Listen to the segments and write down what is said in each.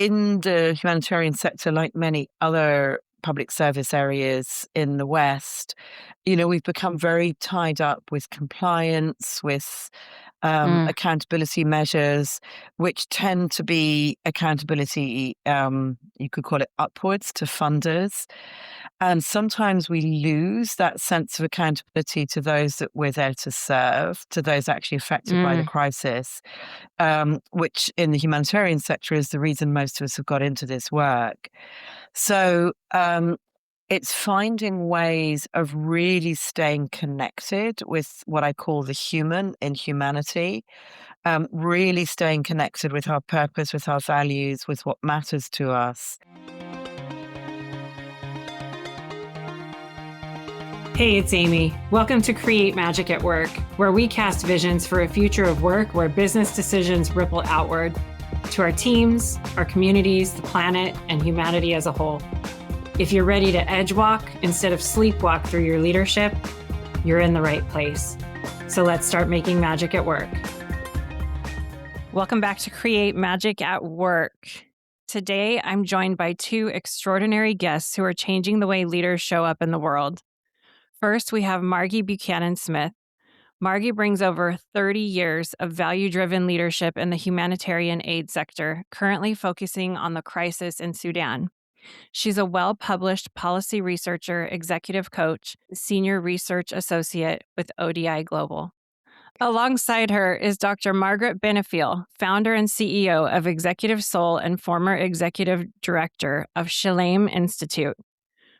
in the humanitarian sector, like many other public service areas in the West, we've become very tied up with compliance, with accountability measures, which tend to be accountability, you could call it upwards to funders. And sometimes we lose that sense of accountability to those that we're there to serve, to those actually affected by the crisis, which in the humanitarian sector is the reason most of us have got into this work. So it's finding ways of really staying connected with what I call the human in humanity, really staying connected with our purpose, with our values, with what matters to us. Hey, it's Amy. Welcome to Create Magic at Work, where we cast visions for a future of work where business decisions ripple outward to our teams, our communities, the planet, and humanity as a whole. If you're ready to edge walk instead of sleepwalk through your leadership, you're in the right place. So let's start making magic at work. Welcome back to Create Magic at Work. Today, I'm joined by two extraordinary guests who are changing the way leaders show up in the world. First, we have Margie Buchanan-Smith. Margie brings over 30 years of value-driven leadership in the humanitarian aid sector, currently focusing on the crisis in Sudan. She's a well-published policy researcher, executive coach, senior research associate with ODI Global. Alongside her is Dr. Margaret Benefiel, founder and CEO of Executive Soul and former executive director of Shalem Institute.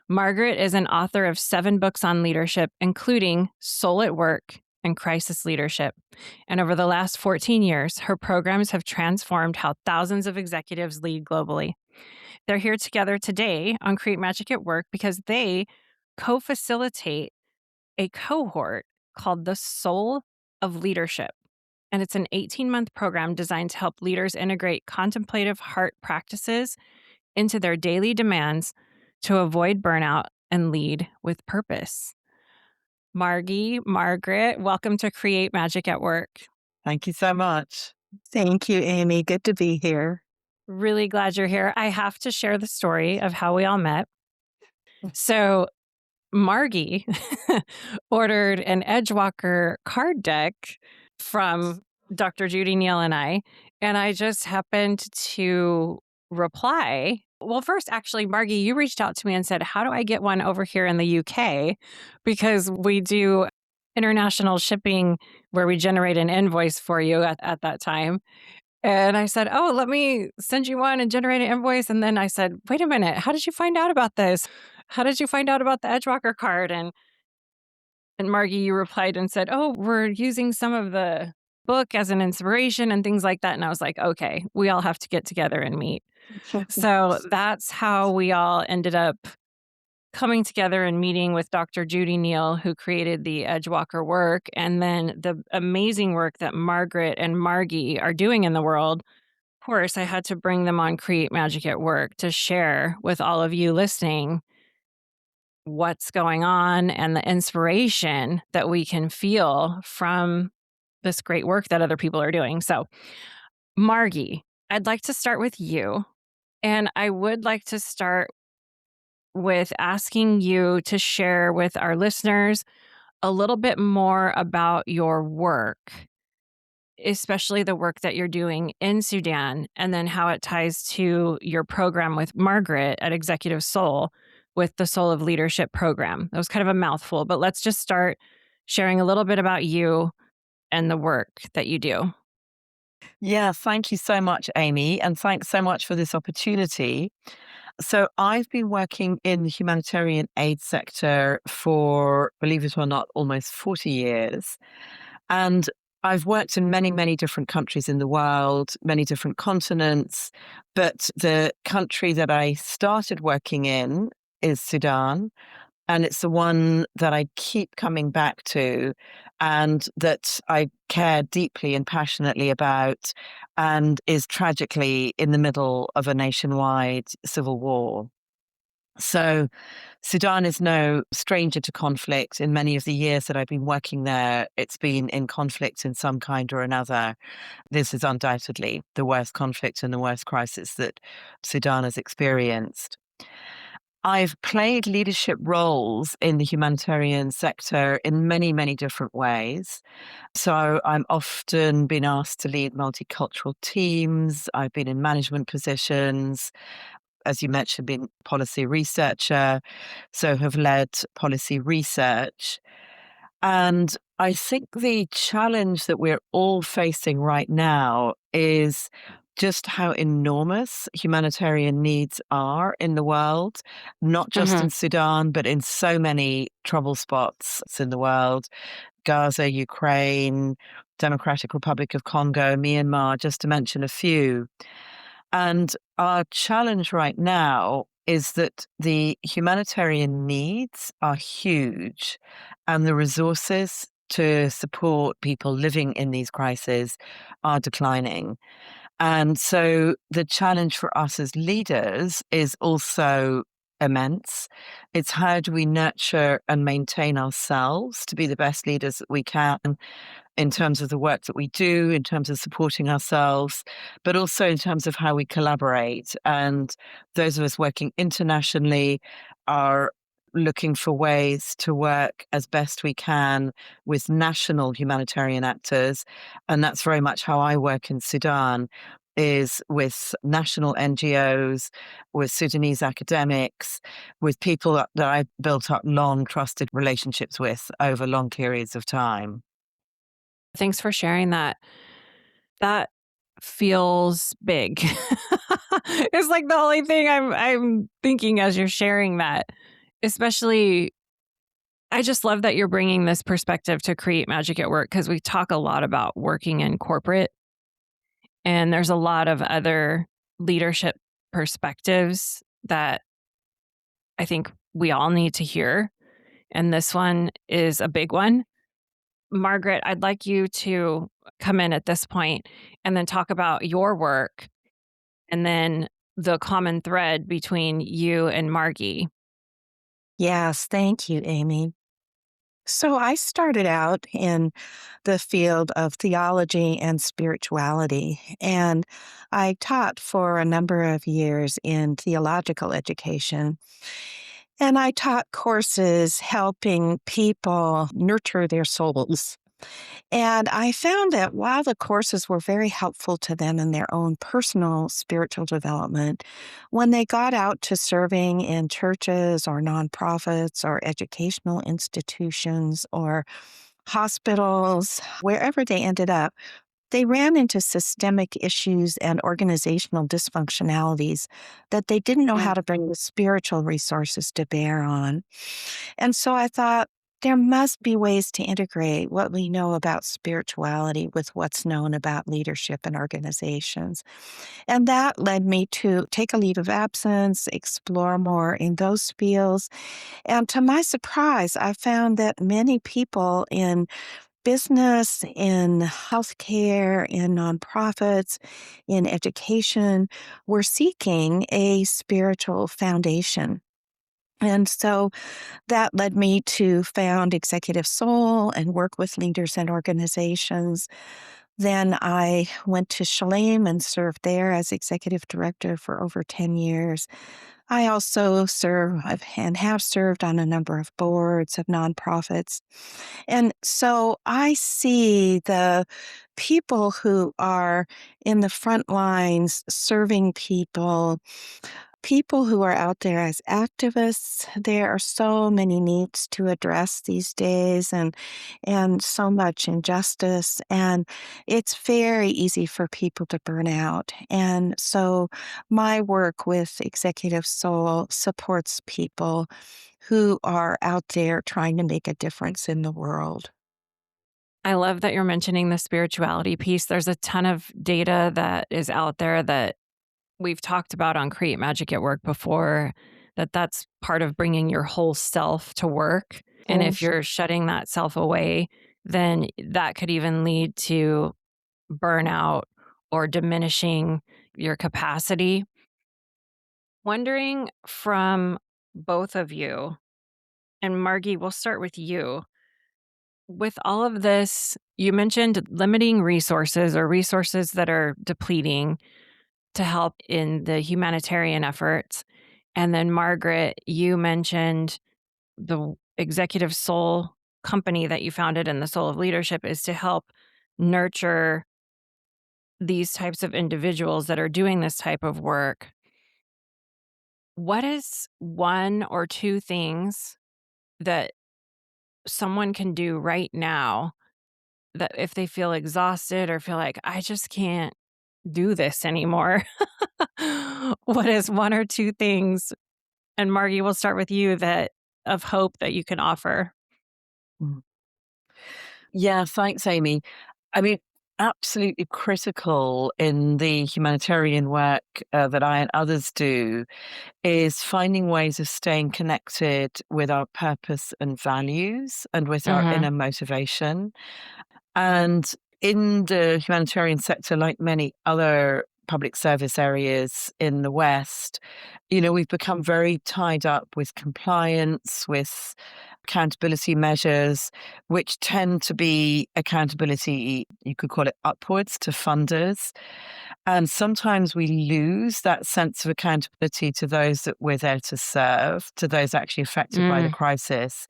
Margaret is an author of 7 books on leadership, including Soul at Work and Crisis Leadership. And over the last 14 years, her programs have transformed how thousands of executives lead globally. They're here together today on Create Magic at Work because they co-facilitate a cohort called the Soul of Leadership. And it's an 18-month program designed to help leaders integrate contemplative heart practices into their daily demands to avoid burnout and lead with purpose. Margaret, welcome to Create Magic at Work. Thank you so much. Thank you, Amy. Good to be here. Really glad you're here. I have to share the story of how we all met. So Margie ordered an Edgewalker card deck from Dr. Judy Neal and I just happened to reply. Well, first, actually, Margie, you reached out to me and said, how do I get one over here in the UK? Because we do international shipping where we generate an invoice for you at that time. And I said, oh, let me send you one and generate an invoice. And then I said, wait a minute, how did you find out about this? How did you find out about the Edgewalker card? And Margie, you replied and said, oh, we're using some of the book as an inspiration and things like that. And I was like, okay, we all have to get together and meet. So that's how we all ended up coming together and meeting with Dr. Judy Neal, who created the Edgewalker work, and then the amazing work that Margaret and Margie are doing in the world. Of course, I had to bring them on Create Magic at Work to share with all of you listening what's going on and the inspiration that we can feel from this great work that other people are doing. So, Margie, I'd like to start with you. And I would like to start with asking you to share with our listeners a little bit more about your work, especially the work that you're doing in Sudan, and then how it ties to your program with Margaret at Executive Soul with the Soul of Leadership program. That was kind of a mouthful, but let's just start sharing a little bit about you and the work that you do. Yeah, thank you so much, Amy, and thanks so much for this opportunity. So I've been working in the humanitarian aid sector for, believe it or not, almost 40 years. And I've worked in many, many different countries in the world, many different continents. But the country that I started working in is Sudan. And it's the one that I keep coming back to and that I care deeply and passionately about, and is tragically in the middle of a nationwide civil war. So Sudan is no stranger to conflict. In many of the years that I've been working there, it's been in conflict in some kind or another. This is undoubtedly the worst conflict and the worst crisis that Sudan has experienced. I've played leadership roles in the humanitarian sector in many, many different ways. So I'm often been asked to lead multicultural teams. I've been in management positions. As you mentioned, been policy researcher, so have led policy research. And I think the challenge that we're all facing right now is just how enormous humanitarian needs are in the world, not just in Sudan, but in so many trouble spots in the world. Gaza, Ukraine, Democratic Republic of Congo, Myanmar, just to mention a few. And our challenge right now is that the humanitarian needs are huge and the resources to support people living in these crises are declining. And so the challenge for us as leaders is also immense. It's how do we nurture and maintain ourselves to be the best leaders that we can in terms of the work that we do, in terms of supporting ourselves, but also in terms of how we collaborate. And those of us working internationally are looking for ways to work as best we can with national humanitarian actors. And that's very much how I work in Sudan, is with national NGOs, with Sudanese academics, with people that I've built up long, trusted relationships with over long periods of time. Thanks for sharing that. That feels big. It's like the only thing I'm thinking as you're sharing that. Especially, I just love that you're bringing this perspective to Create Magic at Work, because we talk a lot about working in corporate, and there's a lot of other leadership perspectives that I think we all need to hear. And this one is a big one. Margaret, I'd like you to come in at this point and then talk about your work and then the common thread between you and Margie. Yes, thank you, Amy. So I started out in the field of theology and spirituality, and I taught for a number of years in theological education. And I taught courses helping people nurture their souls. And I found that while the courses were very helpful to them in their own personal spiritual development, when they got out to serving in churches or nonprofits or educational institutions or hospitals, wherever they ended up, they ran into systemic issues and organizational dysfunctionalities that they didn't know how to bring the spiritual resources to bear on. And so I thought, there must be ways to integrate what we know about spirituality with what's known about leadership and organizations. And that led me to take a leave of absence, explore more in those fields. And to my surprise, I found that many people in business, in healthcare, in nonprofits, in education were seeking a spiritual foundation. And so that led me to found Executive Soul and work with leaders and organizations. Then I went to Shalem and served there as executive director for over 10 years. I also serve and have served on a number of boards of nonprofits. And so I see the people who are in the front lines serving people, people who are out there as activists. There are so many needs to address these days and so much injustice. And it's very easy for people to burn out. And so my work with Executive Soul supports people who are out there trying to make a difference in the world. I love that you're mentioning the spirituality piece. There's a ton of data that is out there that we've talked about on Create Magic at Work before, that's part of bringing your whole self to work. And if you're shutting that self away, then that could even lead to burnout or diminishing your capacity. Wondering from both of you. And Margie, we'll start with you. With all of this, you mentioned limiting resources or resources that are depleting to help in the humanitarian efforts. And then, Margaret, you mentioned the executive soul company that you founded in the Soul of Leadership is to help nurture these types of individuals that are doing this type of work. What is one or two things that someone can do right now that if they feel exhausted or feel like, I just can't do this anymore? What is one or two things? And Margie, we'll start with you that of hope that you can offer. Mm. Yeah, thanks, Amy. I mean, absolutely critical in the humanitarian work that I and others do is finding ways of staying connected with our purpose and values and with our Mm-hmm. inner motivation. And in the humanitarian sector, like many other public service areas in the West, we've become very tied up with compliance, with accountability measures, which tend to be accountability, you could call it upwards to funders. And sometimes we lose that sense of accountability to those that we're there to serve, to those actually affected by the crisis,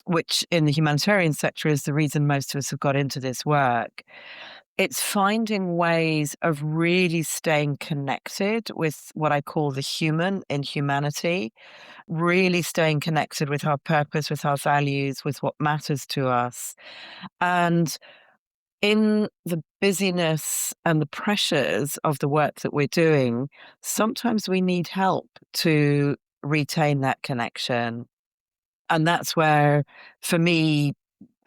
which in the humanitarian sector is the reason most of us have got into this work. It's finding ways of really staying connected with what I call the human in humanity, really staying connected with our purpose, with our values, with what matters to us. And in the busyness and the pressures of the work that we're doing, sometimes we need help to retain that connection. And that's where, for me,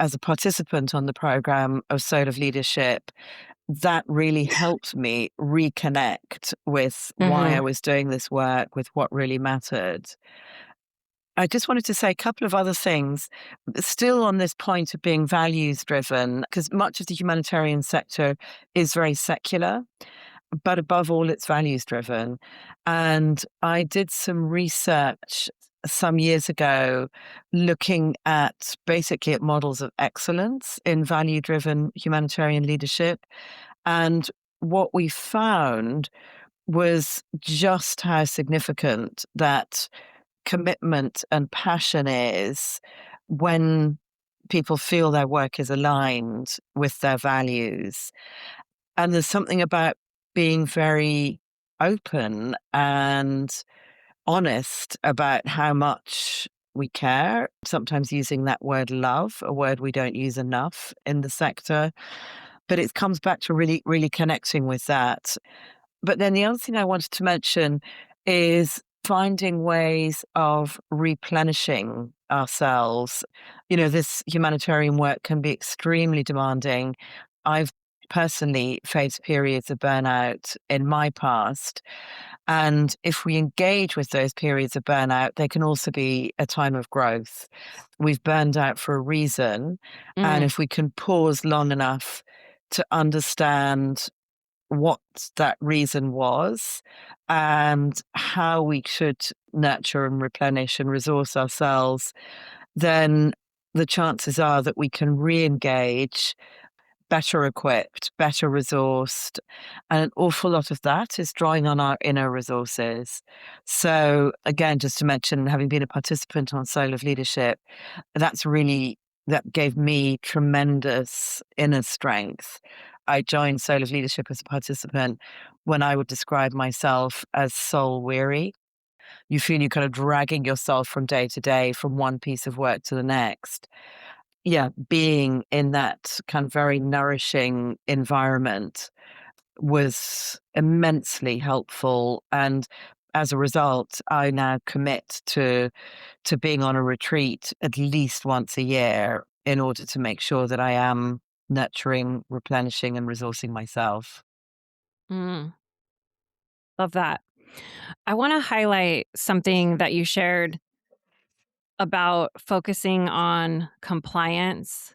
as a participant on the program of Soul of Leadership, that really helped me reconnect with why I was doing this work, with what really mattered. I just wanted to say a couple of other things, still on this point of being values driven, because much of the humanitarian sector is very secular, but above all, it's values driven. And I did some research some years ago looking at basically at models of excellence in value driven humanitarian leadership. And what we found was just how significant that commitment and passion is when people feel their work is aligned with their values. And there's something about being very open and honest about how much we care, sometimes using that word love, a word we don't use enough in the sector. But it comes back to really, really connecting with that. But then the other thing I wanted to mention is finding ways of replenishing ourselves. This humanitarian work can be extremely demanding. I've personally faced periods of burnout in my past. And if we engage with those periods of burnout, they can also be a time of growth. We've burned out for a reason. And if we can pause long enough to understand what that reason was and how we should nurture and replenish and resource ourselves, then the chances are that we can re-engage better equipped, better resourced. And an awful lot of that is drawing on our inner resources. So again, just to mention, having been a participant on Soul of Leadership, that gave me tremendous inner strength. I joined Soul of Leadership as a participant when I would describe myself as soul weary. You feel you're kind of dragging yourself from day to day, from one piece of work to the next. Yeah, being in that kind of very nourishing environment was immensely helpful. And as a result, I now commit to being on a retreat at least once a year in order to make sure that I am nurturing, replenishing, and resourcing myself. Love that. I want to highlight something that you shared about focusing on compliance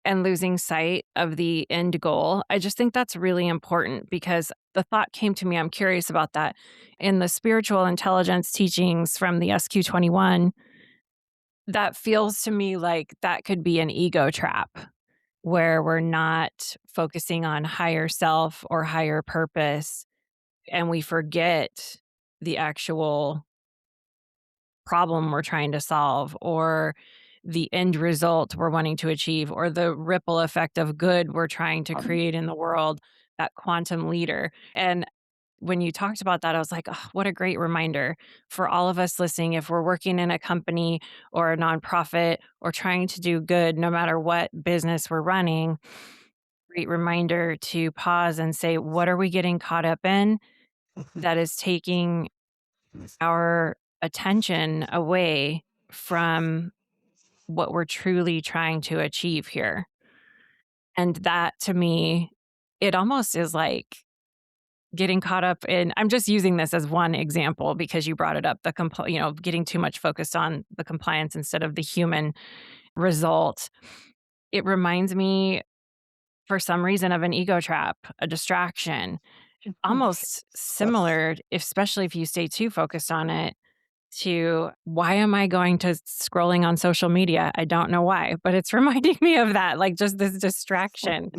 and losing sight of the end goal. I just think that's really important because the thought came to me, I'm curious about that. In the spiritual intelligence teachings from the SQ21, that feels to me like that could be an ego trap where we're not focusing on higher self or higher purpose, and we forget the actual problem we're trying to solve, or the end result we're wanting to achieve, or the ripple effect of good we're trying to create in the world, that quantum leader. And when you talked about that, I was like, oh, what a great reminder for all of us listening. If we're working in a company or a nonprofit or trying to do good, no matter what business we're running, great reminder to pause and say, what are we getting caught up in that is taking our attention away from what we're truly trying to achieve here? And that, to me, it almost is like getting caught up in, I'm just using this as one example because you brought it up, getting too much focused on the compliance instead of the human result. It reminds me, for some reason, of an ego trap, a distraction, almost similar, especially if you stay too focused on it, to why am I going to scrolling on social media? I don't know why, but it's reminding me of that, like just this distraction.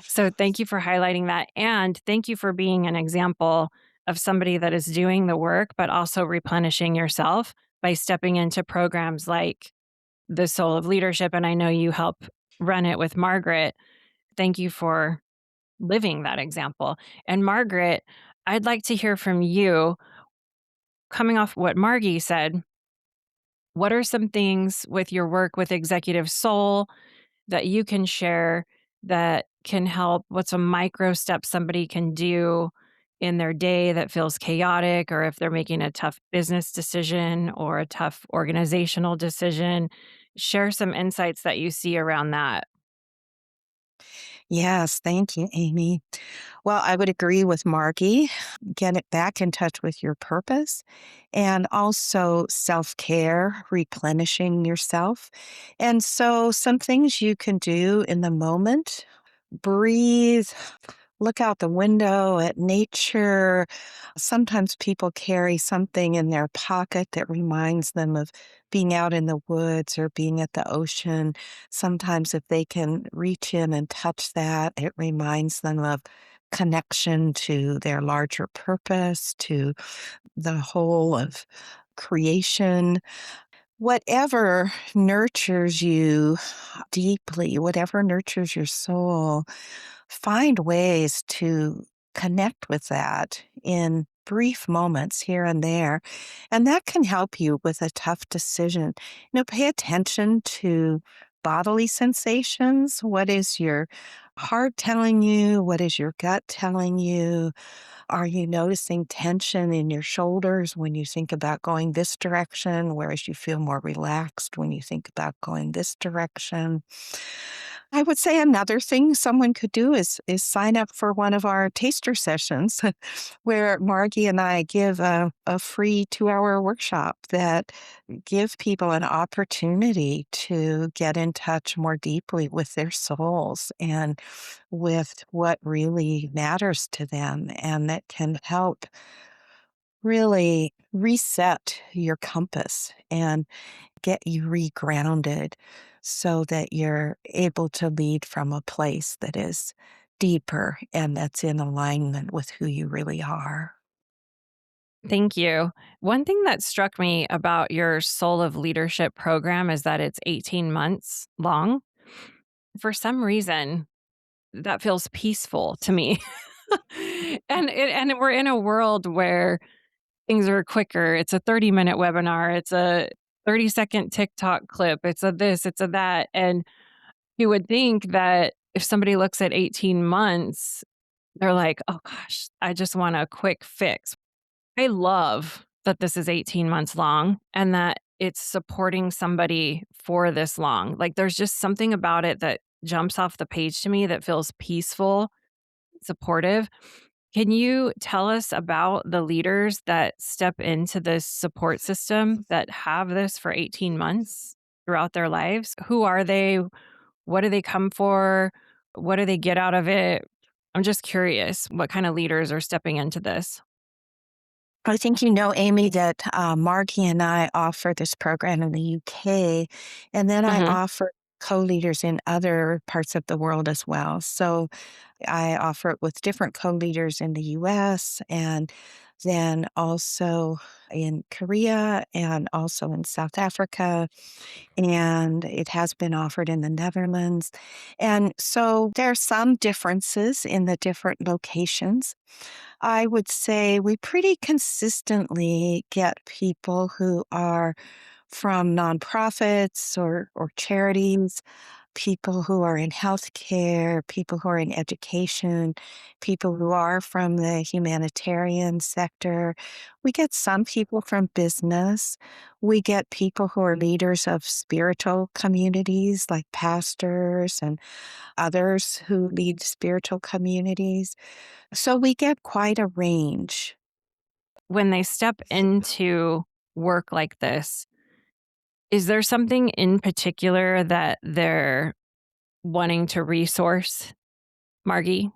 So thank you for highlighting that. And thank you for being an example of somebody that is doing the work, but also replenishing yourself by stepping into programs like the Soul of Leadership. And I know you help run it with Margaret. Thank you for living that example. And Margaret, I'd like to hear from you, coming off what Margie said. What are some things with your work with Executive Soul that you can share that can help? What's a micro step somebody can do in their day that feels chaotic, or if they're making a tough business decision or a tough organizational decision? Share some insights that you see around that. Yes, thank you, Amy. Well, I would agree with Margie. Get it back in touch with your purpose and also self care, replenishing yourself. And so, some things you can do in the moment: breathe, look out the window at nature. Sometimes people carry something in their pocket that reminds them of being out in the woods or being at the ocean. Sometimes, if they can reach in and touch that, it reminds them of connection to their larger purpose, to the whole of creation. Whatever nurtures you deeply, whatever nurtures your soul, find ways to connect with that in brief moments here and there. And that can help you with a tough decision. Pay attention to bodily sensations. What is your heart telling you? What is your gut telling you? Are you noticing tension in your shoulders when you think about going this direction, whereas you feel more relaxed when you think about going this direction? I would say another thing someone could do is sign up for one of our taster sessions where Margie and I give a free 2-hour workshop that give people an opportunity to get in touch more deeply with their souls and with what really matters to them, and that can help really reset your compass and get you regrounded so that you're able to lead from a place that is deeper and that's in alignment with who you really are. Thank you. One thing that struck me about your Soul of Leadership program is that it's 18 months long. For some reason, that feels peaceful to me. And we're in a world where things are quicker. It's a 30-minute webinar, it's a 30-second TikTok clip, it's a this, it's a that. And you would think that if somebody looks at 18 months, they're like, oh gosh, I just want a quick fix. I love that this is 18 months long and that it's supporting somebody for this long. Like, there's just something about it that jumps off the page to me that feels peaceful, supportive. Can you tell us about the leaders that step into this support system that have this for 18 months throughout their lives? Who are they? What do they come for? What do they get out of it? I'm just curious what kind of leaders are stepping into this. I think you know, Amy, that Margie and I offer this program in the UK, and then I Hmm. offer co-leaders in other parts of the world as well. So I offer it with different co-leaders in the US and then also in Korea and also in South Africa. And it has been offered in the Netherlands. And so there are some differences in the different locations. I would say we pretty consistently get people who are from nonprofits or charities, people who are in healthcare, people who are in education, people who are from the humanitarian sector. We get some people from business. We get people who are leaders of spiritual communities, like pastors and others who lead spiritual communities. So we get quite a range. When they step into work like this, is there something in particular that they're wanting to resource, Margie?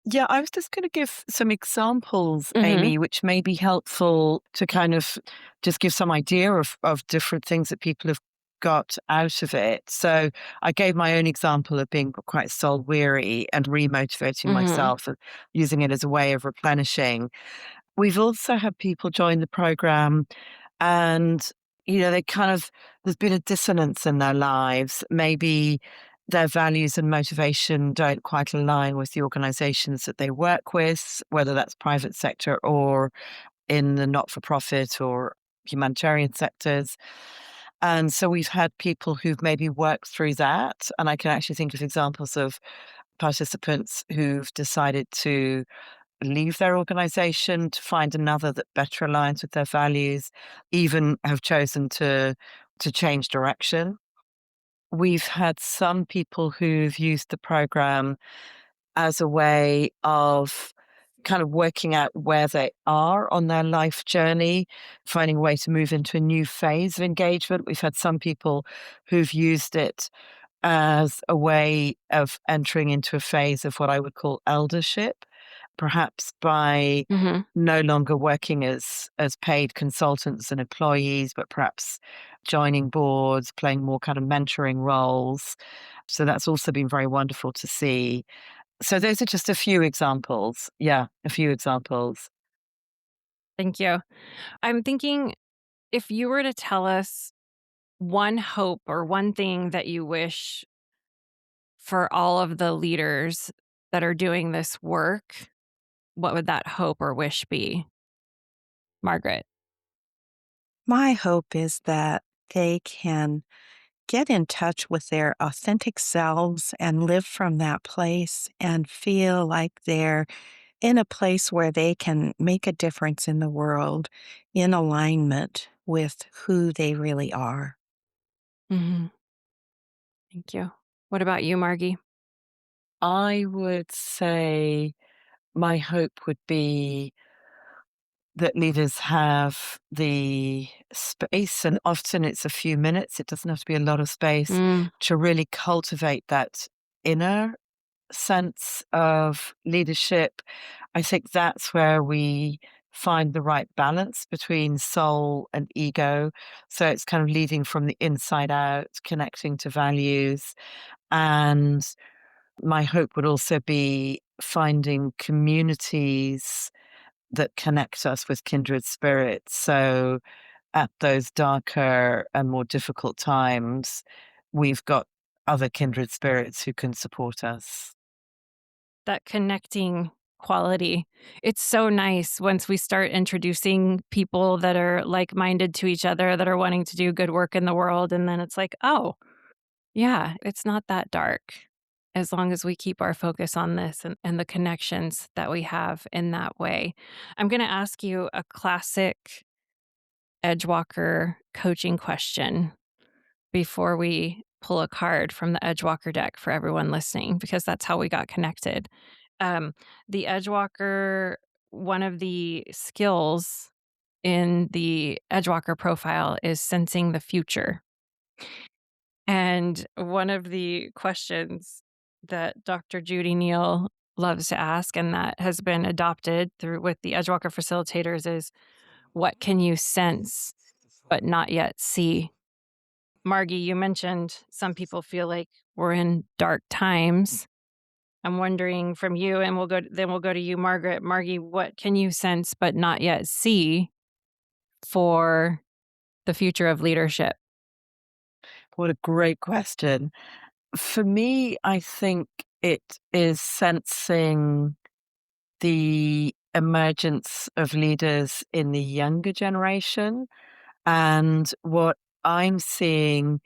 Yeah, I was just going to give some examples, Hmm. Amy, which may be helpful to kind of just give some idea of different things that people have got out of it. So I gave my own example of being quite soul weary and remotivating Hmm. myself and using it as a way of replenishing. We've also had people join the program and, they kind of, there's been a dissonance in their lives. Maybe their values and motivation don't quite align with the organizations that they work with, whether that's private sector or in the not for profit or humanitarian sectors. And so we've had people who've maybe worked through that. And I can actually think of examples of participants who've decided to leave their organization to find another that better aligns with their values, even have chosen to change direction. We've had some people who've used the program as a way of kind of working out where they are on their life journey, finding a way to move into a new phase of engagement. We've had some people who've used it as a way of entering into a phase of what I would call eldership, perhaps by Hmm. no longer working as paid consultants and employees, but perhaps joining boards, playing more kind of mentoring roles. So that's also been very wonderful to see. So those are just a few examples. Yeah, a few examples. Thank you. I'm thinking if you were to tell us one hope or one thing that you wish for all of the leaders that are doing this work, what would that hope or wish be, Margaret? My hope is that they can get in touch with their authentic selves and live from that place and feel like they're in a place where they can make a difference in the world in alignment with who they really are. Hmm. Thank you. What about you, Margie? I would say my hope would be that leaders have the space, and often it's a few minutes, it doesn't have to be a lot of space, Mm, to really cultivate that inner sense of leadership. I think that's where we find the right balance between soul and ego. So it's kind of leading from the inside out, connecting to values. And my hope would also be finding communities that connect us with kindred spirits. So at those darker and more difficult times, we've got other kindred spirits who can support us. that connecting quality. It's so nice once we start introducing people that are like minded to each other, that are wanting to do good work in the world. And then it's like, oh, yeah, it's not that dark as long as we keep our focus on this and the connections that we have in that way. I'm going to ask you a classic Edgewalker coaching question before we pull a card from the Edgewalker deck for everyone listening, because that's how we got connected. Um, the Edgewalker, one of the skills in the Edgewalker profile is sensing the future. And one of the questions that Dr. Judy Neal loves to ask, and that has been adopted through with the Edgewalker facilitators, is what can you sense but not yet see? Margie, you mentioned some people feel like we're in dark times. I'm wondering from you, and we'll go to you, Margaret. Margie, what can you sense but not yet see for the future of leadership? What a great question. For me, I think it is sensing the emergence of leaders in the younger generation. And what I'm seeing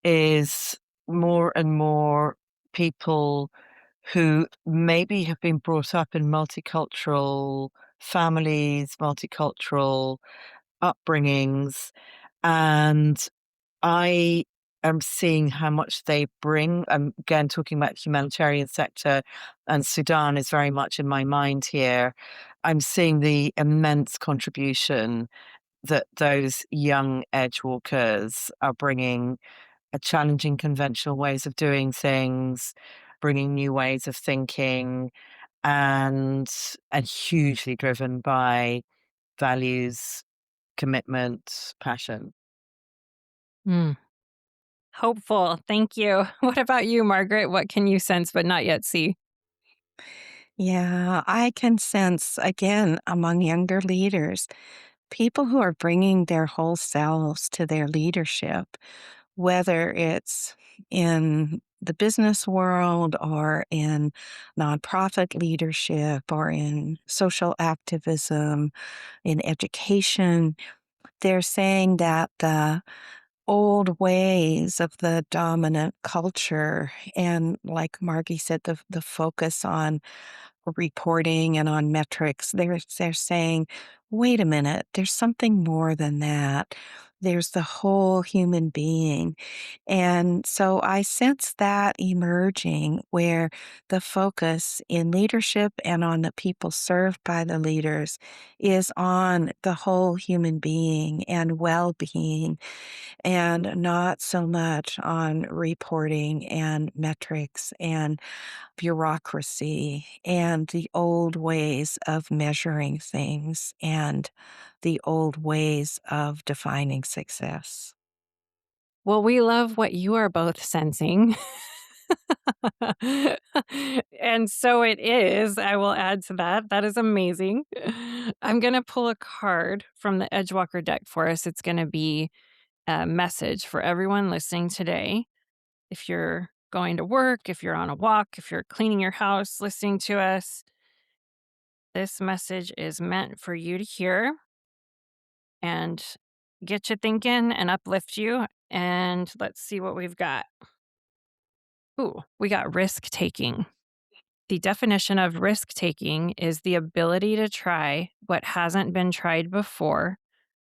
is more and more people who maybe have been brought up in multicultural families, multicultural upbringings, and I am seeing how much they bring. I'm again talking about humanitarian sector, and Sudan is very much in my mind here. I'm seeing the immense contribution that those young edge walkers are bringing, challenging conventional ways of doing things, bringing new ways of thinking, and hugely driven by values, commitment, passion. Mm. Hopeful. Thank you. What about you, Margaret? What can you sense but not yet see? Yeah, I can sense again among younger leaders, people who are bringing their whole selves to their leadership, whether it's in the business world or in nonprofit leadership or in social activism, in education. They're saying that the old ways of the dominant culture and, like Margie said, the focus on reporting and on metrics, they're saying, wait a minute, there's something more than that. There's the whole human being. And so I sense that emerging where the focus in leadership and on the people served by the leaders is on the whole human being and well being, and not so much on reporting and metrics and bureaucracy and the old ways of measuring things and the old ways of defining success. Well, we love what you are both sensing. And so it is. I will add to that. That is amazing. I'm going to pull a card from the Edgewalker deck for us. It's going to be a message for everyone listening today. If you're going to work, if you're on a walk, if you're cleaning your house, listening to us, this message is meant for you to hear and get you thinking and uplift you. And let's see what we've got. Ooh, we got risk taking. The definition of risk taking is the ability to try what hasn't been tried before,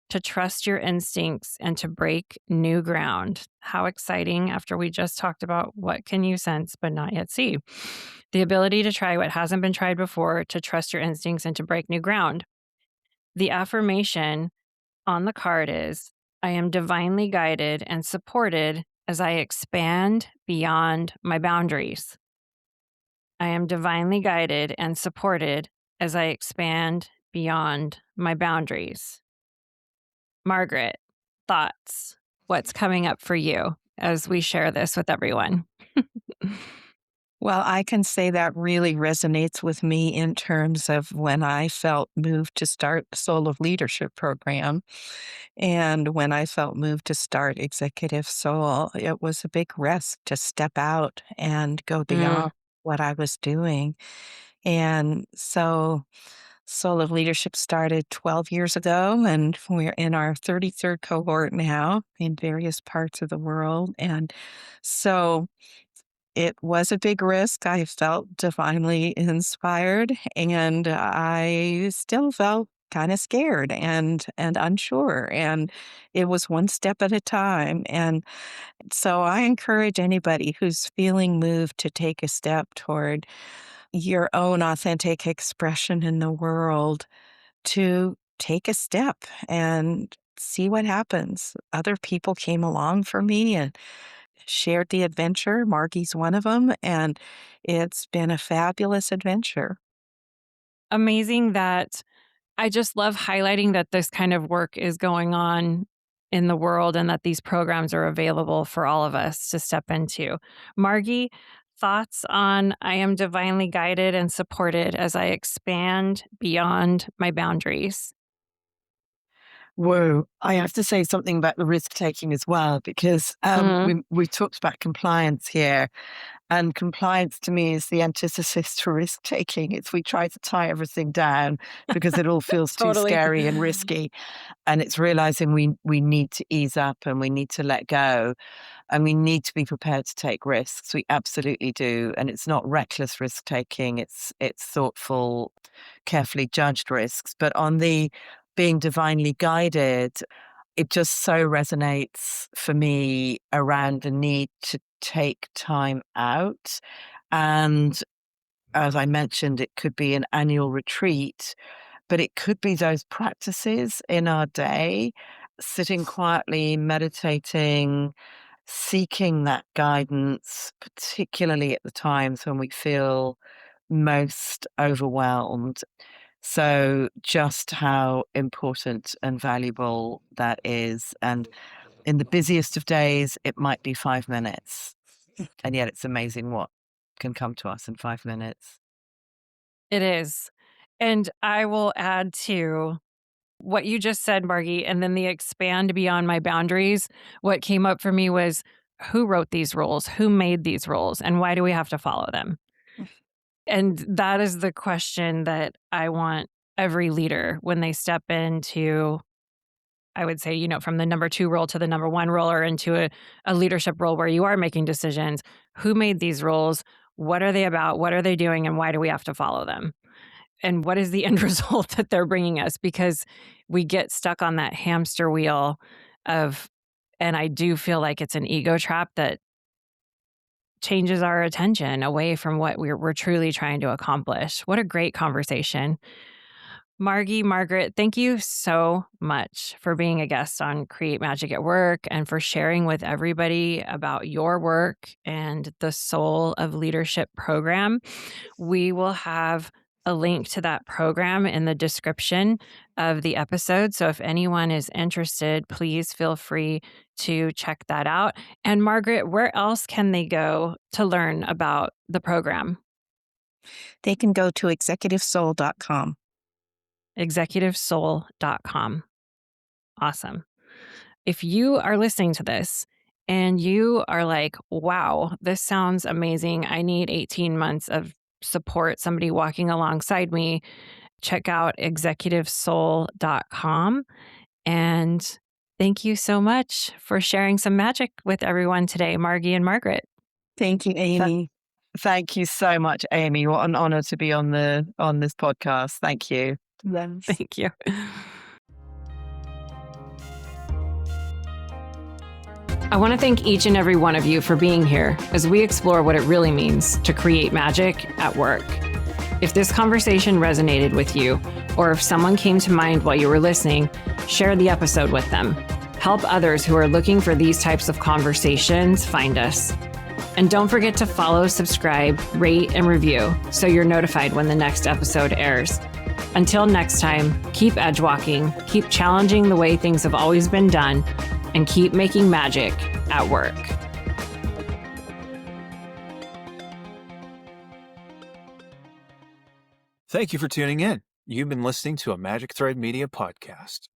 to trust your instincts, and to break new ground. How exciting after we just talked about what can you sense but not yet see. The ability to try what hasn't been tried before, to trust your instincts, and to break new ground. The affirmation on the card is, I am divinely guided and supported as I expand beyond my boundaries. I am divinely guided and supported as I expand beyond my boundaries. Margaret, thoughts? What's coming up for you as we share this with everyone? Well, I can say that really resonates with me in terms of when I felt moved to start the Soul of Leadership program. And when I felt moved to start Executive Soul, it was a big risk to step out and go Mm. beyond what I was doing. And so Soul of Leadership started 12 years ago, and we're in our 33rd cohort now in various parts of the world. And so it was a big risk. I felt divinely inspired, and I still felt kind of scared and unsure. And it was one step at a time. And so I encourage anybody who's feeling moved to take a step toward your own authentic expression in the world to take a step and see what happens. Other people came along for me and shared the adventure. Margie's one of them, and it's been a fabulous adventure. Amazing that I just love highlighting that this kind of work is going on in the world and that these programs are available for all of us to step into. Margie, thoughts on I am divinely guided and supported as I expand beyond my boundaries? Whoa, I have to say something about the risk taking as well, because Mm. we've talked about compliance here, and compliance to me is the antithesis to risk taking. It's we try to tie everything down because it all feels too Totally. scary and risky, and it's realizing we need to ease up and we need to let go and we need to be prepared to take risks. We absolutely do, and it's not reckless risk taking. It's thoughtful, carefully judged risks. But on the being divinely guided, it just so resonates for me around the need to take time out. And as I mentioned, it could be an annual retreat, but it could be those practices in our day, sitting quietly, meditating, seeking that guidance, particularly at the times when we feel most overwhelmed. So, just how important and valuable that is. And in the busiest of days, it might be 5 minutes. And yet, it's amazing what can come to us in 5 minutes. It is. And I will add to what you just said, Margie, and then the expand beyond my boundaries. What came up for me was who wrote these rules? Who made these rules? And why do we have to follow them? And that is the question that I want every leader when they step into, I would say, from the number 2 role to the number 1 role or into a leadership role where you are making decisions. Who made these rules? What are they about? What are they doing? And why do we have to follow them? And what is the end result that they're bringing us? Because we get stuck on that hamster wheel of, and I do feel like it's an ego trap that changes our attention away from what we're truly trying to accomplish. What a great conversation. Margaret, thank you so much for being a guest on Create Magic at Work and for sharing with everybody about your work and the Soul of Leadership program. We will have a link to that program in the description of the episode. So if anyone is interested, please feel free to check that out. And Margaret, where else can they go to learn about the program? They can go to executivesoul.com. executivesoul.com. Awesome. If you are listening to this and you are like, wow, this sounds amazing. I need 18 months of support, somebody walking alongside me, check out executivesoul.com. And thank you so much for sharing some magic with everyone today, Margie and Margaret. Thank you, Amy. Thank you so much, Amy. What an honor to be on this podcast. Thank you. Yes. Thank you. I want to thank each and every one of you for being here as we explore what it really means to create magic at work. If this conversation resonated with you, or if someone came to mind while you were listening, share the episode with them. Help others who are looking for these types of conversations find us. And don't forget to follow, subscribe, rate, and review so you're notified when the next episode airs. Until next time, keep edge walking, keep challenging the way things have always been done, and keep making magic at work. Thank you for tuning in. You've been listening to a Magic Thread Media podcast.